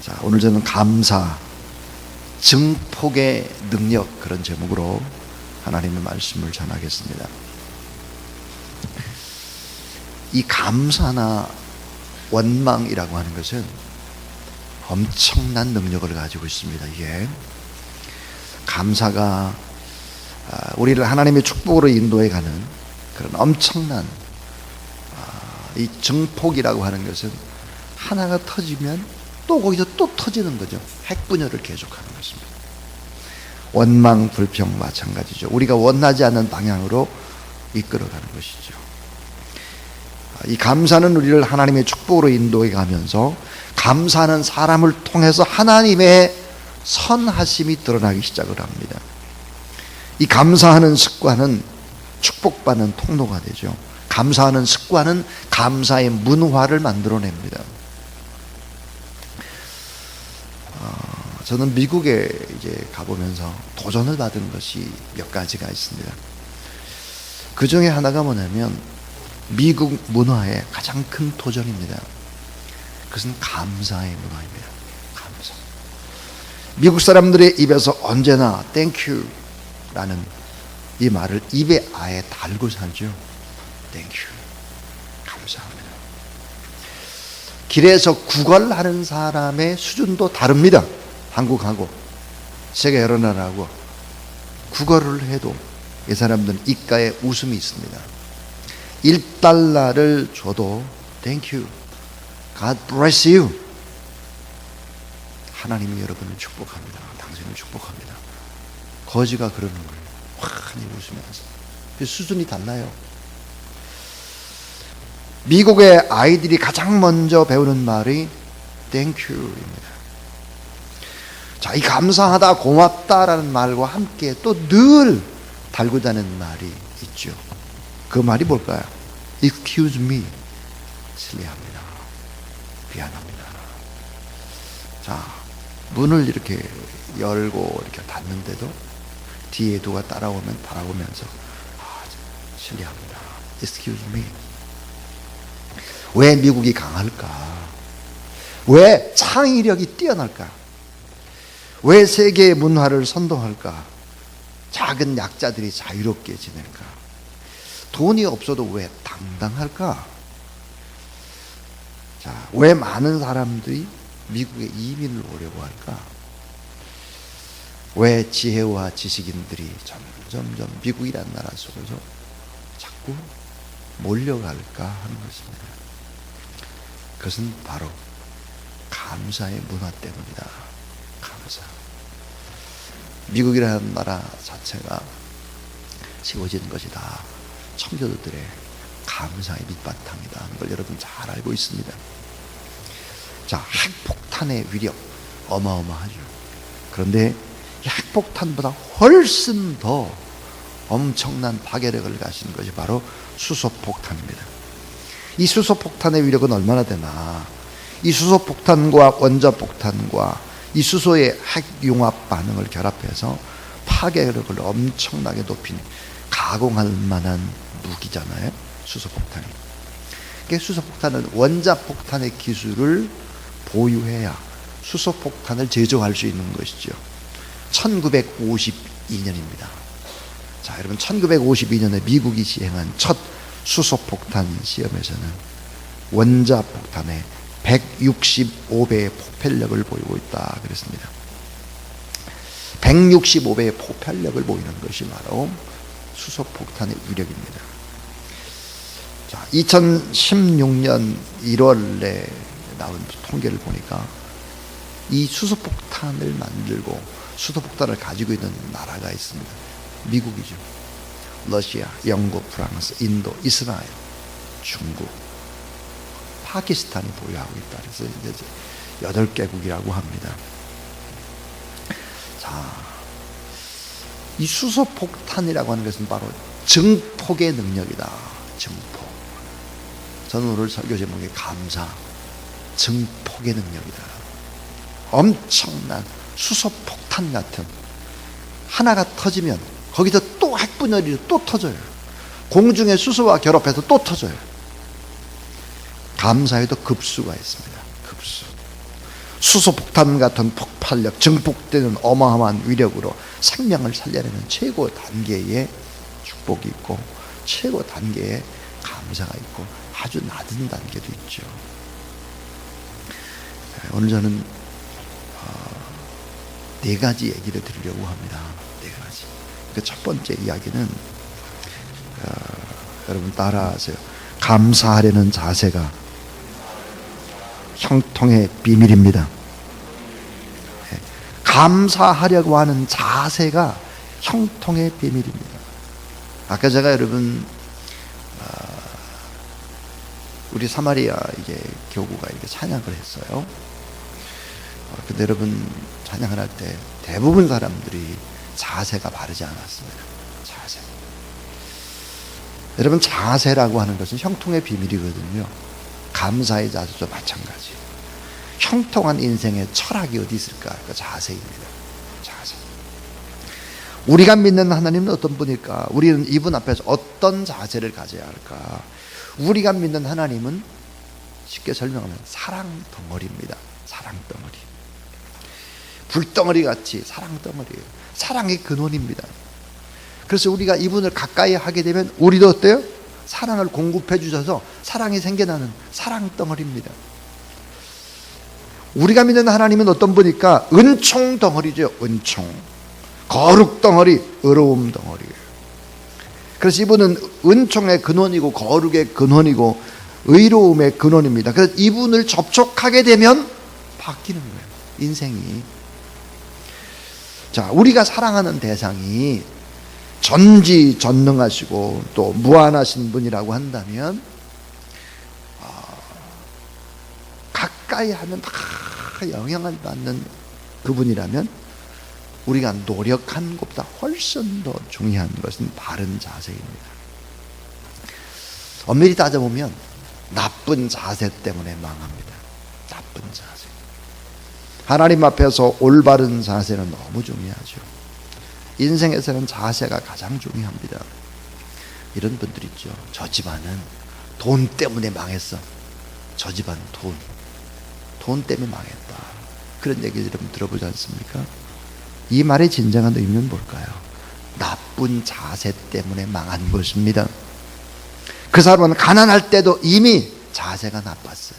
자, 오늘 저는 감사, 증폭의 능력, 그런 제목으로 하나님의 말씀을 전하겠습니다. 이 감사나 원망이라고 하는 것은 엄청난 능력을 가지고 있습니다. 이게 감사가 우리를 하나님의 축복으로 인도해 가는 그런 엄청난 이 증폭이라고 하는 것은 하나가 터지면 또 거기서 또 터지는 거죠. 핵분열을 계속하는 것입니다. 원망, 불평 마찬가지죠. 우리가 원하지 않는 방향으로 이끌어가는 것이죠. 이 감사는 우리를 하나님의 축복으로 인도해 가면서 감사하는 사람을 통해서 하나님의 선하심이 드러나기 시작을 합니다. 이 감사하는 습관은 축복받는 통로가 되죠. 감사하는 습관은 감사의 문화를 만들어냅니다. 저는 미국에 이제 가보면서 도전을 받은 것이 몇 가지가 있습니다. 그 중에 하나가 뭐냐면 미국 문화의 가장 큰 도전입니다. 그것은 감사의 문화입니다. 감사. 미국 사람들의 입에서 언제나 Thank you 라는 이 말을 입에 아예 달고 살죠. Thank you. 감사합니다. 길에서 구걸하는 사람의 수준도 다릅니다. 한국하고 세계 여러 나라하고 구걸을 해도 이 사람들은 입가에 웃음이 있습니다. 1달러를 줘도 Thank you. God bless you. 하나님이 여러분을 축복합니다. 당신을 축복합니다. 거지가 그러는 거예요. 환히 웃으면서. 그 수준이 달라요. 미국의 아이들이 가장 먼저 배우는 말이 Thank you입니다. 자, 이 감사하다, 고맙다라는 말과 함께 또 늘 달고 다니는 말이 있죠. 그 말이 뭘까요? Excuse me. 실례합니다. 미안합니다. 자, 문을 이렇게 열고 이렇게 닫는데도 뒤에 누가 따라오면서 실례합니다. Excuse me. 왜 미국이 강할까? 왜 창의력이 뛰어날까? 왜 세계의 문화를 선도할까? 작은 약자들이 자유롭게 지낼까? 돈이 없어도 왜 당당할까? 자, 왜 많은 사람들이 미국에 이민을 오려고 할까? 왜 지혜와 지식인들이 점점 미국이라는 나라 속에서 자꾸 몰려갈까 하는 것입니다. 그것은 바로 감사의 문화 때문이다. 감사. 미국이라는 나라 자체가 세워진 것이 다 청교도들의 감사의 밑바탕이다 하는 걸 여러분 잘 알고 있습니다. 자, 핵폭탄의 위력 어마어마하죠. 그런데 이 핵폭탄보다 훨씬 더 엄청난 파괴력을 가진 것이 바로 수소폭탄입니다. 이 수소폭탄의 위력은 얼마나 되나? 이 수소폭탄과 원자폭탄과 이 수소의 핵융합 반응을 결합해서 파괴력을 엄청나게 높인 가공할 만한 무기잖아요. 수소폭탄이. 수소폭탄은 원자폭탄의 기술을 보유해야 수소폭탄을 제조할 수 있는 것이죠. 1952년입니다. 자, 여러분 1952년에 미국이 시행한 첫 수소폭탄 시험에서는 원자폭탄의 165배의 폭발력을 보이고 있다 그랬습니다. 165배의 폭발력을 보이는 것이 바로 수소폭탄의 위력입니다. 자, 2016년 1월에 나온 통계를 보니까 이 수소폭탄을 만들고 수소폭탄을 가지고 있는 나라가 있습니다. 미국이죠. 러시아, 영국, 프랑스, 인도, 이스라엘, 중국, 파키스탄이 보유하고 있다. 그래서 이제 8개국이라고 합니다. 자, 이 수소폭탄이라고 하는 것은 바로 증폭의 능력이다. 증폭. 저는 오늘 설교 제목이 감사, 증폭의 능력이다. 엄청난 수소폭탄 같은 하나가 터지면 거기서 또 핵분열이 또 터져요. 공중의 수소와 결합해서 또 터져요. 감사에도 급수가 있습니다. 급수. 수소폭탄 같은 폭발력, 증폭되는 어마어마한 위력으로 생명을 살려내는 최고 단계의 축복이 있고 최고 단계의 감사가 있고 아주 낮은 단계도 있죠. 오늘 저는 네 가지 얘기를 드리려고 합니다. 네 가지. 그 첫 번째 이야기는 여러분 따라하세요. 감사하려는 자세가 형통의 비밀입니다. 감사하려고 하는 자세가 형통의 비밀입니다. 아까 제가 여러분 우리 사마리아 이제 교구가 이렇게 찬양을 했어요. 근데 여러분 찬양을 할 때 대부분 사람들이 자세가 바르지 않았습니다. 자세. 여러분 자세라고 하는 것은 형통의 비밀이거든요. 감사의 자세도 마찬가지. 형통한 인생의 철학이 어디 있을까? 그 자세입니다. 자세. 우리가 믿는 하나님은 어떤 분일까? 우리는 이분 앞에서 어떤 자세를 가져야 할까? 우리가 믿는 하나님은 쉽게 설명하면 사랑 덩어리입니다. 사랑 덩어리. 불덩어리 같이 사랑 덩어리예요. 사랑의 근원입니다. 그래서 우리가 이분을 가까이 하게 되면 우리도 어때요? 사랑을 공급해 주셔서 사랑이 생겨나는 사랑 덩어리입니다. 우리가 믿는 하나님은 어떤 분일까? 은총 덩어리죠. 은총. 거룩 덩어리, 의로움 덩어리예요. 그래서 이분은 은총의 근원이고 거룩의 근원이고 의로움의 근원입니다. 그래서 이분을 접촉하게 되면 바뀌는 거예요. 인생이. 자, 우리가 사랑하는 대상이 전지전능하시고 또 무한하신 분이라고 한다면 가까이 하면 다 영향을 받는 그분이라면 우리가 노력한 것보다 훨씬 더 중요한 것은 바른 자세입니다. 엄밀히 따져보면 나쁜 자세 때문에 망합니다. 나쁜 자세. 하나님 앞에서 올바른 자세는 너무 중요하죠. 인생에서는 자세가 가장 중요합니다. 이런 분들 있죠. 저 집안은 돈 때문에 망했어. 저 집안은 돈 때문에 망했다. 그런 얘기 여러분 들어보지 않습니까? 이 말의 진정한 의미는 뭘까요? 나쁜 자세 때문에 망한 것입니다. 그 사람은 가난할 때도 이미 자세가 나빴어요.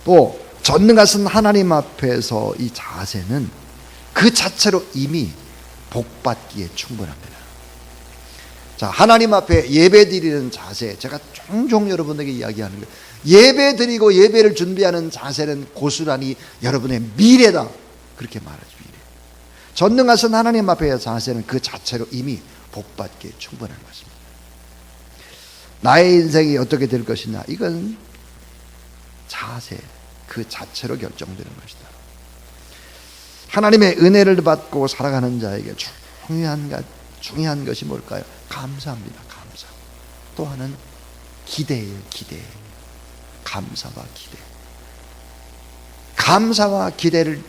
또 전능하신 하나님 앞에서 이 자세는 그 자체로 이미 복받기에 충분합니다. 자, 하나님 앞에 예배 드리는 자세, 제가 종종 여러분에게 이야기하는 거예요. 예배 드리고 예배를 준비하는 자세는 고스란히 여러분의 미래다. 그렇게 말하죠. 미래. 전능하신 하나님 앞의 자세는 그 자체로 이미 복받기에 충분한 것입니다. 나의 인생이 어떻게 될 것이냐, 이건 자세 그 자체로 결정되는 것이다. 하나님의 은혜를 받고 살아가는 자에게 중요한 것이 뭘까요? 감사합니다. 감사. 또 하나는 기대예요. 기대. 감사와 기대. 감사와 기대를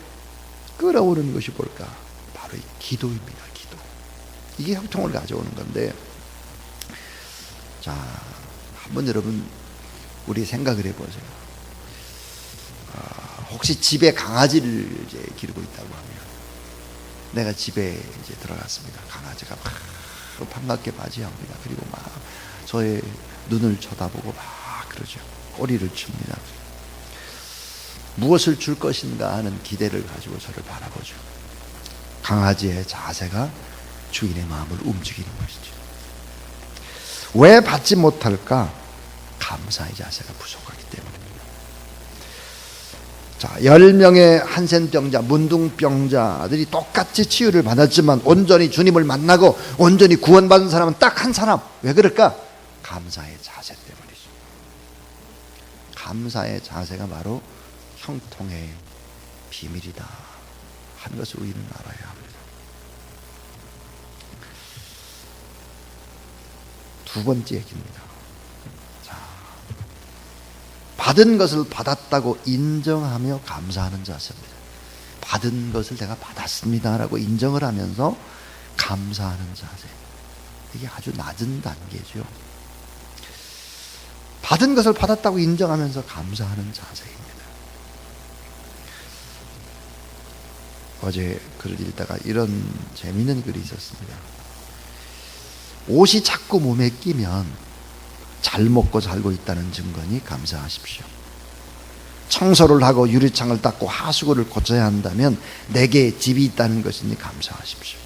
끌어오는 것이 뭘까? 바로 이 기도입니다. 기도. 이게 형통을 가져오는 건데, 자, 한번 여러분 우리 생각을 해보세요. 혹시 집에 강아지를 이제 기르고 있다고 하면, 내가 집에 이제 들어갔습니다. 강아지가 막 반갑게 맞이합니다. 그리고 막 저의 눈을 쳐다보고 막 그러죠. 꼬리를 칩니다. 무엇을 줄 것인가 하는 기대를 가지고 저를 바라보죠. 강아지의 자세가 주인의 마음을 움직이는 것이죠. 왜 받지 못할까? 감사의 자세가 부족하기 때문입니다. 자, 10명의 한센병자, 문둥병자들이 똑같이 치유를 받았지만 온전히 주님을 만나고 온전히 구원받은 사람은 딱 한 사람. 왜 그럴까? 감사의 자세 때문이죠. 감사의 자세가 바로 형통의 비밀이다 하는 것을 우리는 알아야 합니다. 두 번째 얘기입니다. 자, 받은 것을 받았다고 인정하며 감사하는 자세입니다. 받은 것을 내가 받았습니다라고 인정을 하면서 감사하는 자세. 이게 아주 낮은 단계죠. 받은 것을 받았다고 인정하면서 감사하는 자세입니다. 어제 글을 읽다가 이런 재미있는 글이 있었습니다. 옷이 자꾸 몸에 끼면 잘 먹고 살고 있다는 증거니 감사하십시오. 청소를 하고 유리창을 닦고 하수구를 고쳐야 한다면 내게 집이 있다는 것이니 감사하십시오.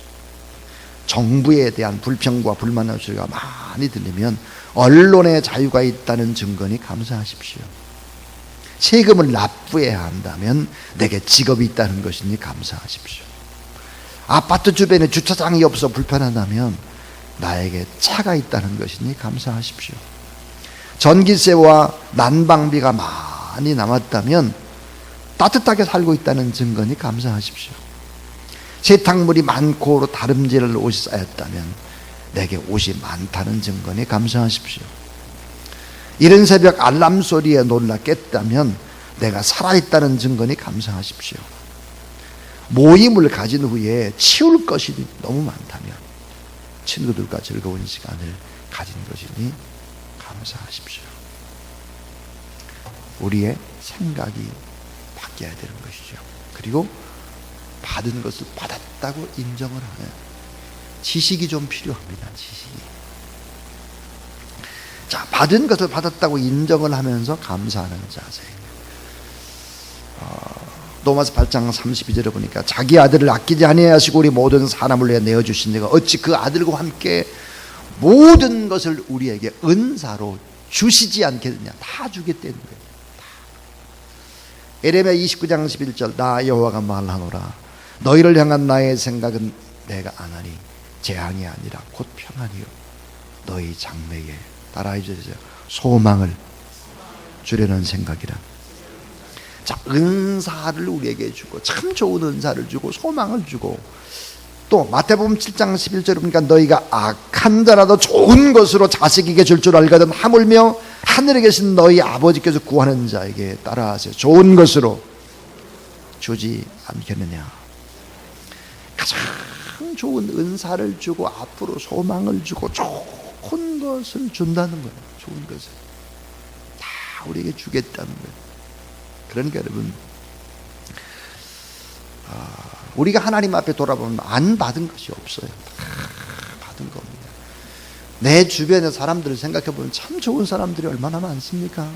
정부에 대한 불평과 불만의 소리가 많이 들리면 언론의 자유가 있다는 증거니 감사하십시오. 세금을 납부해야 한다면 내게 직업이 있다는 것이니 감사하십시오. 아파트 주변에 주차장이 없어 불편하다면 나에게 차가 있다는 것이니 감사하십시오. 전기세와 난방비가 많이 남았다면 따뜻하게 살고 있다는 증거니 감사하십시오. 세탁물이 많고 다름질 옷이 쌓였다면 내게 옷이 많다는 증거니 감사하십시오. 이른 새벽 알람 소리에 놀라 깼다면 내가 살아있다는 증거니 감사하십시오. 모임을 가진 후에 치울 것이 너무 많다면 친구들과 즐거운 시간을 가진 것이니 감사하십시오. 우리의 생각이 바뀌어야 되는 것이죠. 그리고 받은 것을 받았다고 인정을 하는 지식이 좀 필요합니다. 지식이. 자, 받은 것을 받았다고 인정을 하면서 감사하는 자세. 로마서 8장 32절에 보니까 자기 아들을 아끼지 아니하시고 우리 모든 사람을 위해 내어주신 이가 어찌 그 아들과 함께 모든 것을 우리에게 은사로 주시지 않겠느냐. 다 주겠다는 거예요. 에레미야 29장 11절 나 여호와가 말하노라 너희를 향한 나의 생각은 내가 아나니 재앙이 아니라 곧 평안이요 너희 장래에 따라해 주세요. 소망을 주려는 생각이라. 자, 은사를 우리에게 주고 참 좋은 은사를 주고 소망을 주고 또 마태복음 7장 11절에 보니까 너희가 악한 자라도 좋은 것으로 자식에게 줄 줄 알거든 하물며 하늘에 계신 너희 아버지께서 구하는 자에게 따라하세요. 좋은 것으로 주지 않겠느냐. 가장 좋은 은사를 주고 앞으로 소망을 주고 좋은 것을 준다는 거예요. 좋은 것을 다 우리에게 주겠다는 거예요. 그러니까 여러분 우리가 하나님 앞에 돌아보면 안 받은 것이 없어요. 다 받은 겁니다. 내 주변의 사람들을 생각해 보면 참 좋은 사람들이 얼마나 많습니까?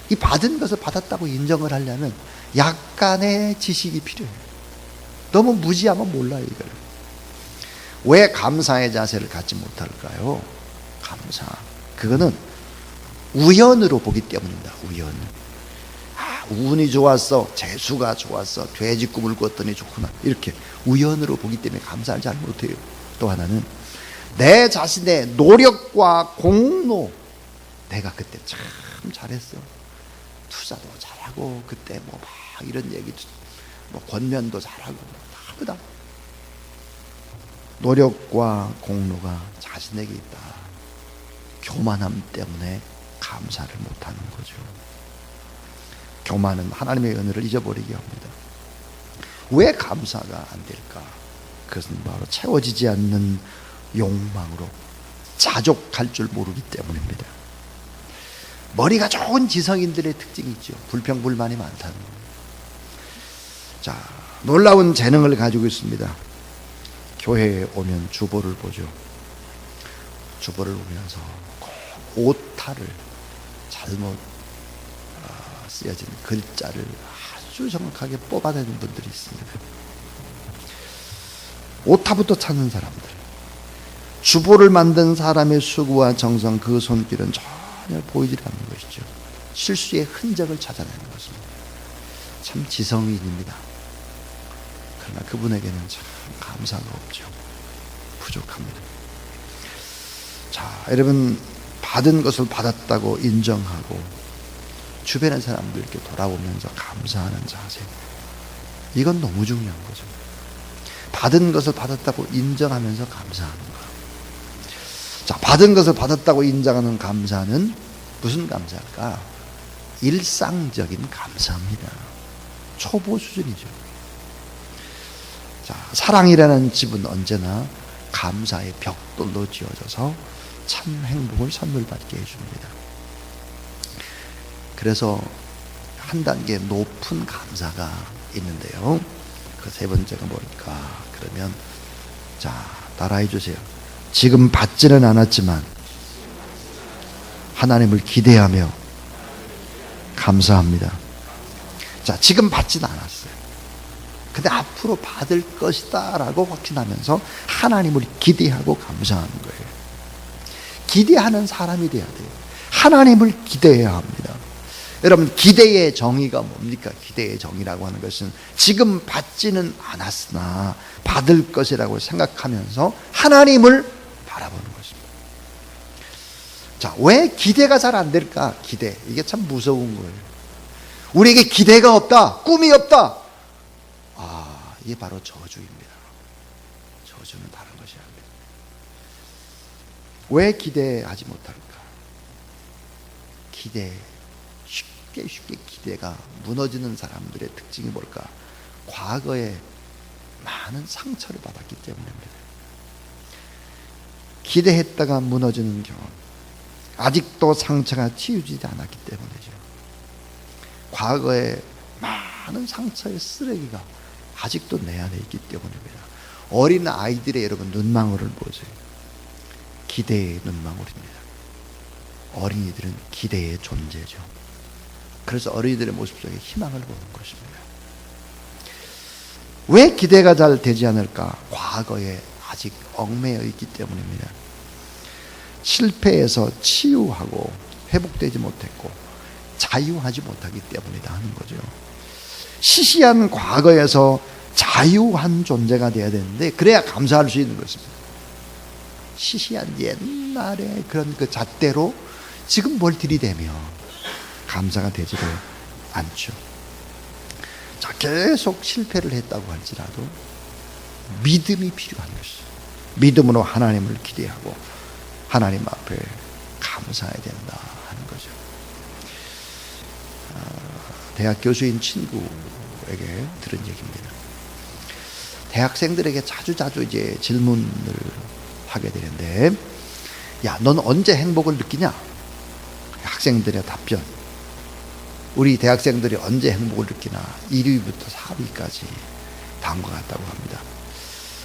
이 받은 것을 받았다고 인정을 하려면 약간의 지식이 필요해요. 너무 무지하면 몰라요. 이걸. 왜 감사의 자세를 갖지 못할까요? 감사. 그거는 우연으로 보기 때문입니다. 우연. 운이 좋았어. 재수가 좋았어. 돼지 꿈을 꿨더니 좋구나. 이렇게 우연으로 보기 때문에 감사를 잘 못해요. 또 하나는 내 자신의 노력과 공로. 내가 그때 참 잘했어. 투자도 잘하고 그때 뭐 막 이런 얘기도 뭐 권면도 잘하고 다르다. 노력과 공로가 자신에게 있다. 교만함 때문에 감사를 못하는 거죠. 교만은 하나님의 은혜를 잊어버리게 합니다. 왜 감사가 안 될까? 그것은 바로 채워지지 않는 욕망으로 자족할 줄 모르기 때문입니다. 머리가 좋은 지성인들의 특징이 있죠. 불평불만이 많다는 거예요. 자, 놀라운 재능을 가지고 있습니다. 교회에 오면 주보를 보죠. 주보를 보면서 꼭 오타를 잘못 쓰여진 글자를 아주 정확하게 뽑아내는 분들이 있습니다. 오타부터 찾는 사람들. 주보를 만든 사람의 수고와 정성, 그 손길은 전혀 보이지 않는 것이죠. 실수의 흔적을 찾아내는 것입니다. 참 지성인입니다. 그러나 그분에게는 참 감사가 없죠. 부족합니다. 자, 여러분 받은 것을 받았다고 인정하고 주변의 사람들께 돌아오면서 감사하는 자세. 이건 너무 중요한 거죠. 받은 것을 받았다고 인정하면서 감사하는 거. 자, 받은 것을 받았다고 인정하는 감사는 무슨 감사일까? 일상적인 감사입니다. 초보 수준이죠. 자, 사랑이라는 집은 언제나 감사의 벽돌로 지어져서 참 행복을 선물받게 해줍니다. 그래서 한 단계 높은 감사가 있는데요. 그 세 번째가 뭘까? 그러면 자, 따라해 주세요. 지금 받지는 않았지만 하나님을 기대하며 감사합니다. 자, 지금 받지는 않았어요. 근데 앞으로 받을 것이다 라고 확신하면서 하나님을 기대하고 감사하는 거예요. 기대하는 사람이 돼야 돼요. 하나님을 기대해야 합니다. 여러분, 기대의 정의가 뭡니까? 기대의 정의라고 하는 것은 지금 받지는 않았으나 받을 것이라고 생각하면서 하나님을 바라보는 것입니다. 자, 왜 기대가 잘 안 될까? 기대. 이게 참 무서운 거예요. 우리에게 기대가 없다, 꿈이 없다. 아, 이게 바로 저주입니다. 저주는 다른 것이 아닙니다. 왜 기대하지 못할까? 쉽게 기대가 무너지는 사람들의 특징이 뭘까? 과거에 많은 상처를 받았기 때문입니다. 기대했다가 무너지는 경험, 아직도 상처가 치유지지 않았기 때문이죠. 과거에 많은 상처의 쓰레기가 아직도 내 안에 있기 때문입니다. 어린 아이들의 여러분 눈망울을 보세요. 기대의 눈망울입니다. 어린이들은 기대의 존재죠. 그래서 어린이들의 모습 속에 희망을 보는 것입니다. 왜 기대가 잘 되지 않을까? 과거에 아직 얽매여 있기 때문입니다. 실패해서 치유하고 회복되지 못했고 자유하지 못하기 때문이다 하는 거죠. 시시한 과거에서 자유한 존재가 되어야 되는데 그래야 감사할 수 있는 것입니다. 시시한 옛날의 그런 그 잣대로 지금 뭘 들이대며 감사가 되지를 않죠. 자, 계속 실패를 했다고 할지라도 믿음이 필요한 것이죠. 믿음으로 하나님을 기대하고 하나님 앞에 감사해야 된다 하는 거죠. 대학 교수인 친구에게 들은 얘기입니다. 대학생들에게 자주 이제 질문을 하게 되는데, 야, 넌 언제 행복을 느끼냐? 학생들의 답변. 우리 대학생들이 언제 행복을 느끼나? 1위부터 4위까지 다음과 같다고 합니다.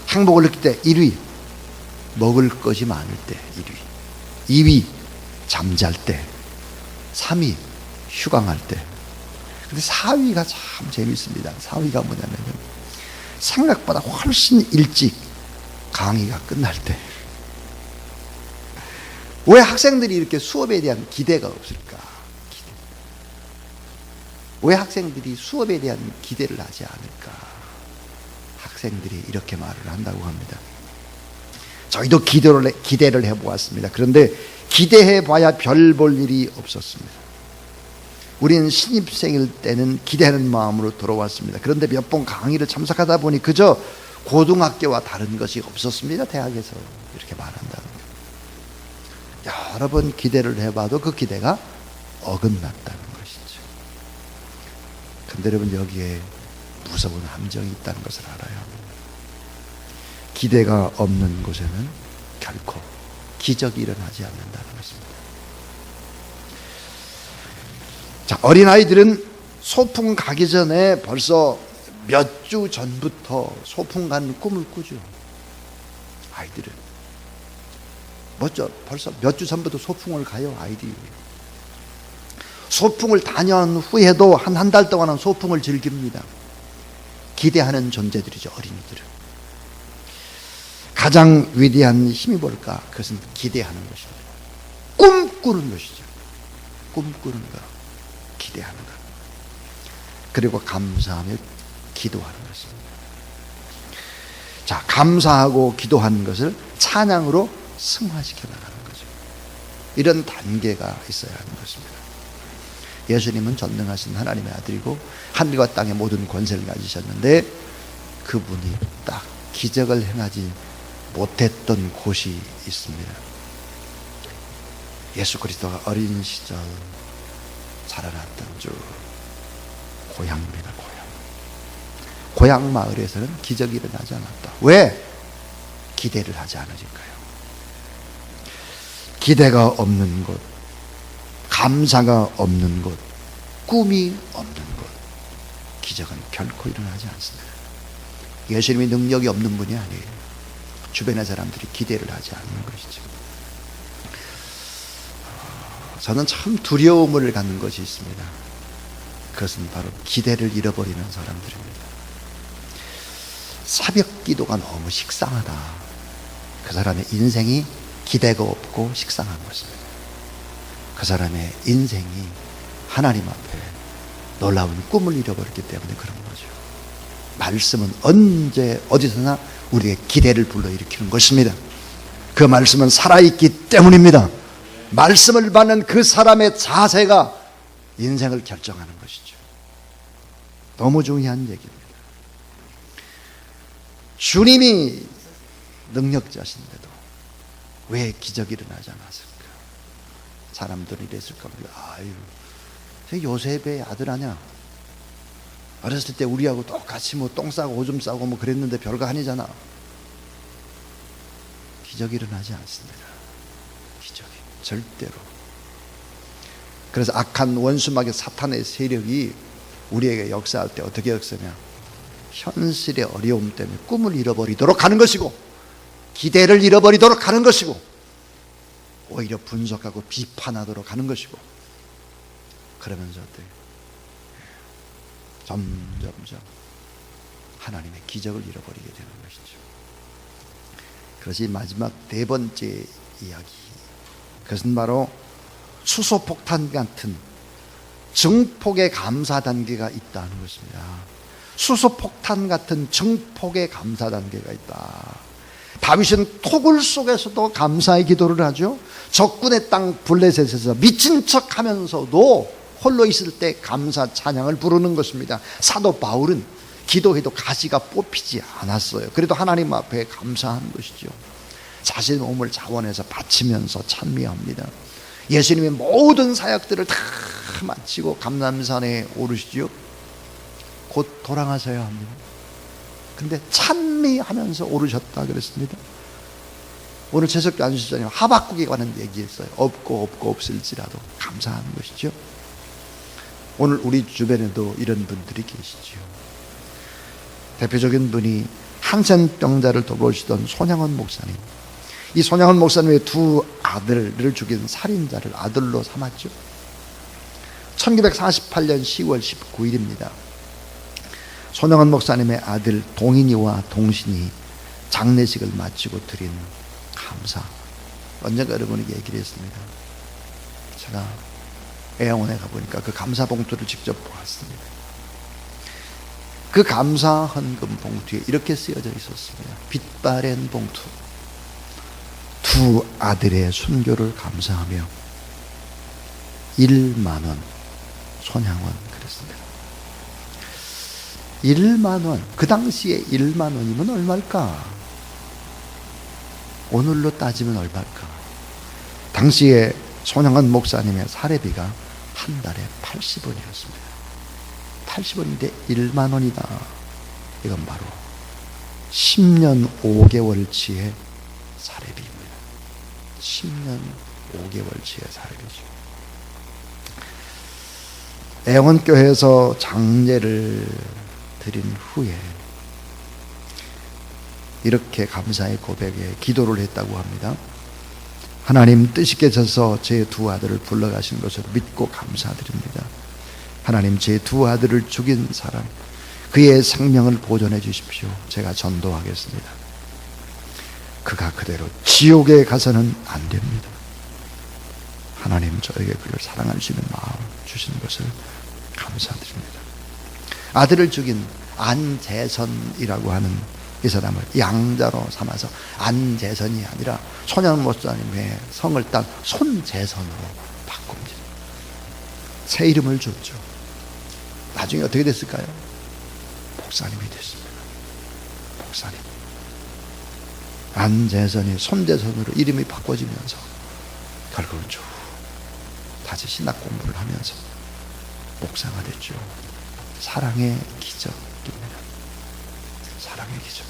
행복을 느낄 때 1위, 먹을 것이 많을 때 1위. 2위, 잠잘 때. 3위, 휴강할 때. 근데 4위가 참 재밌습니다. 4위가 뭐냐면요, 생각보다 훨씬 일찍 강의가 끝날 때. 왜 학생들이 이렇게 수업에 대한 기대가 없을까? 왜 학생들이 수업에 대한 기대를 하지 않을까? 학생들이 이렇게 말을 한다고 합니다. 저희도 기대를 해보았습니다. 그런데 기대해봐야 별 볼 일이 없었습니다. 우리는 신입생일 때는 기대하는 마음으로 들어왔습니다. 그런데 몇 번 강의를 참석하다 보니 그저 고등학교와 다른 것이 없었습니다. 대학에서 이렇게 말한다는 거예요. 여러 번 기대를 해봐도 그 기대가 어긋났다는 것이죠. 근데 여러분, 여기에 무서운 함정이 있다는 것을 알아야 합니다. 기대가 없는 곳에는 결코 기적이 일어나지 않는다는 것입니다. 자, 어린아이들은 소풍 가기 전에 벌써 몇 주 전부터 소풍 가는 꿈을 꾸죠. 아이들은 벌써 몇 주 전부터 소풍을 가요. 아이들이 소풍을 다녀온 후에도 한 달 동안은 소풍을 즐깁니다. 기대하는 존재들이죠. 어린이들은 가장 위대한 힘이 뭘까? 그것은 기대하는 것입니다. 꿈꾸는 것이죠. 꿈꾸는 것, 기대하는 것, 그리고 감사하며 기도하는 것입니다. 자, 감사하고 기도하는 것을 찬양으로 승화시켜 나가는 거죠. 이런 단계가 있어야 하는 것입니다. 예수님은 전능하신 하나님의 아들이고 하늘과 땅의 모든 권세를 가지셨는데 그분이 딱 기적을 행하지 못했던 곳이 있습니다. 예수 그리스도가 어린 시절 자라났던 주 고향입니다. 고향 마을에서는 기적이 일어나지 않았다. 왜? 기대를 하지 않으니까요. 기대가 없는 곳, 감사가 없는 곳, 꿈이 없는 곳, 기적은 결코 일어나지 않습니다. 예수님이 능력이 없는 분이 아니에요. 주변의 사람들이 기대를 하지 않는 것이죠. 저는 참 두려움을 갖는 것이 있습니다. 그것은 바로 기대를 잃어버리는 사람들입니다. 새벽 기도가 너무 식상하다. 그 사람의 인생이 기대가 없고 식상한 것입니다. 그 사람의 인생이 하나님 앞에 놀라운 꿈을 잃어버렸기 때문에 그런 거죠. 말씀은 언제 어디서나 우리의 기대를 불러일으키는 것입니다. 그 말씀은 살아있기 때문입니다. 말씀을 받는 그 사람의 자세가 인생을 결정하는 것이죠. 너무 중요한 얘기입니다. 주님이 능력자신데도 왜 기적이 일어나지 않았을까? 사람들이 이랬을 겁니다. 아유, 저 요셉의 아들 아냐? 어렸을 때 우리하고 똑같이 뭐 똥 싸고 오줌 싸고 뭐 그랬는데 별거 아니잖아. 기적이 일어나지 않습니다. 기적이 절대로. 그래서 악한 원수막의 사탄의 세력이 우리에게 역사할 때 어떻게 역사냐? 현실의 어려움 때문에 꿈을 잃어버리도록 하는 것이고, 기대를 잃어버리도록 하는 것이고, 오히려 분석하고 비판하도록 하는 것이고, 그러면서 점점점 하나님의 기적을 잃어버리게 되는 것이죠. 그것이 마지막 네 번째 이야기. 그것은 바로 수소폭탄 같은 증폭의 감사 단계가 있다는 것입니다. 수소폭탄 같은 증폭의 감사 단계가 있다. 다윗은 토굴 속에서도 감사의 기도를 하죠. 적군의 땅 블레셋에서 미친 척 하면서도 홀로 있을 때 감사 찬양을 부르는 것입니다. 사도 바울은 기도해도 가시가 뽑히지 않았어요. 그래도 하나님 앞에 감사한 것이죠. 자신의 몸을 자원해서 바치면서 찬미합니다. 예수님의 모든 사역들을 다 마치고 감람산에 오르시죠. 곧 돌아가셔야 합니다. 근데 찬미하면서 오르셨다 그랬습니다. 오늘 최석기 안수사님 하박국에 관한 얘기했어요. 없고 없을지라도 감사하는 것이죠. 오늘 우리 주변에도 이런 분들이 계시죠. 대표적인 분이 한센병자를 돌보시던 손양원 목사님. 이 손양원 목사님의 두 아들을 죽인 살인자를 아들로 삼았죠. 1948년 10월 19일입니다. 손양원 목사님의 아들 동인이와 동신이 장례식을 마치고 드린 감사. 언젠가 여러분에게 얘기를 했습니다. 제가 애양원에 가보니까 그 감사 봉투를 직접 보았습니다. 그 감사 헌금 봉투에 이렇게 쓰여져 있었습니다. 빛바랜 봉투. 두 아들의 순교를 감사하며 1만 원. 손양원 그랬습니다. 1만 원. 그 당시에 1만 원이면 얼마일까? 오늘로 따지면 얼마일까? 당시에 손양원 목사님의 사례비가 한 달에 80원이었습니다. 80원인데 1만 원이다. 이건 바로 10년 5개월치의 사례비입니다. 10년 5개월치의 사례비죠. 애원교회에서 장례를 드린 후에 이렇게 감사의 고백에 기도를 했다고 합니다. 하나님 뜻있게져서 제 두 아들을 불러가신 것을 믿고 감사드립니다. 하나님 제 두 아들을 죽인 사람 그의 생명을 보존해 주십시오. 제가 전도하겠습니다. 그가 그대로 지옥에 가서는 안 됩니다. 하나님 저에게 그를 사랑할 수 있는 마음 주신 것을 감사드립니다. 아들을 죽인 안재선이라고 하는 이 사람을 양자로 삼아서 안재선이 아니라 손양 목사님의 성을 딴 손재선으로 바꿉니다. 새 이름을 줬죠. 나중에 어떻게 됐을까요? 목사님이 됐습니다. 목사님. 안재선이 손재선으로 이름이 바꿔지면서 결국은 쭉 다시 신학 공부를 하면서 목사가 됐죠. 사랑의 기적입니다. 사랑의 기적.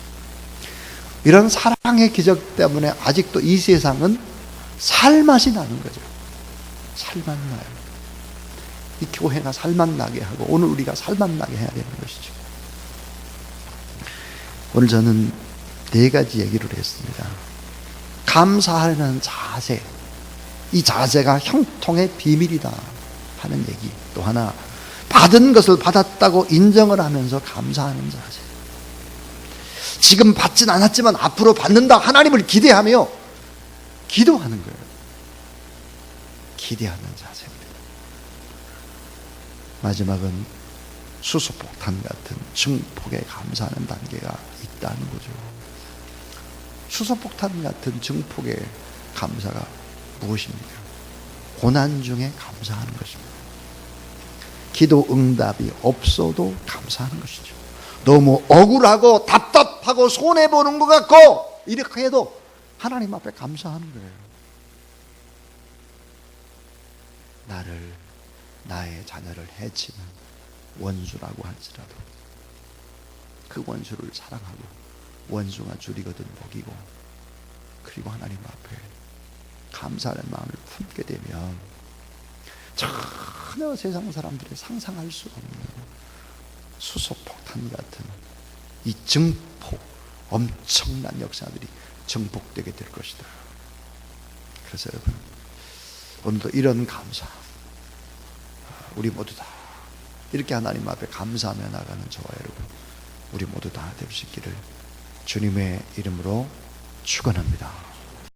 이런 사랑의 기적 때문에 아직도 이 세상은 살맛이 나는 거죠. 살맛 나요. 이 교회가 살맛나게 하고 오늘 우리가 살맛나게 해야 되는 것이죠. 오늘 저는 4가지 얘기를 했습니다. 감사하는 자세, 이 자세가 형통의 비밀이다 하는 얘기. 또 하나, 받은 것을 받았다고 인정을 하면서 감사하는 자세. 지금 받진 않았지만 앞으로 받는다 하나님을 기대하며 기도하는 거예요. 기대하는 자세입니다. 마지막은 수소폭탄 같은 증폭에 감사하는 단계가 있다는 거죠. 수소폭탄 같은 증폭의 감사가 무엇입니까? 고난 중에 감사하는 것입니다. 기도 응답이 없어도 감사하는 것이죠. 너무 억울하고 답답하고 손해보는 것 같고 이렇게 해도 하나님 앞에 감사하는 거예요. 나의 자녀를 해치는 원수라고 할지라도 그 원수를 사랑하고 원수가 줄이거든 먹이고, 그리고 하나님 앞에 감사하는 마음을 품게 되면 전혀 세상 사람들이 상상할 수 없는 수소폭탄 같은 이 증폭, 엄청난 역사들이 증폭되게 될 것이다. 그래서 여러분, 오늘도 이런 감사, 우리 모두 다 이렇게 하나님 앞에 감사하며 나가는 저와 여러분, 우리 모두 다 될 수 있기를 주님의 이름으로 축원합니다.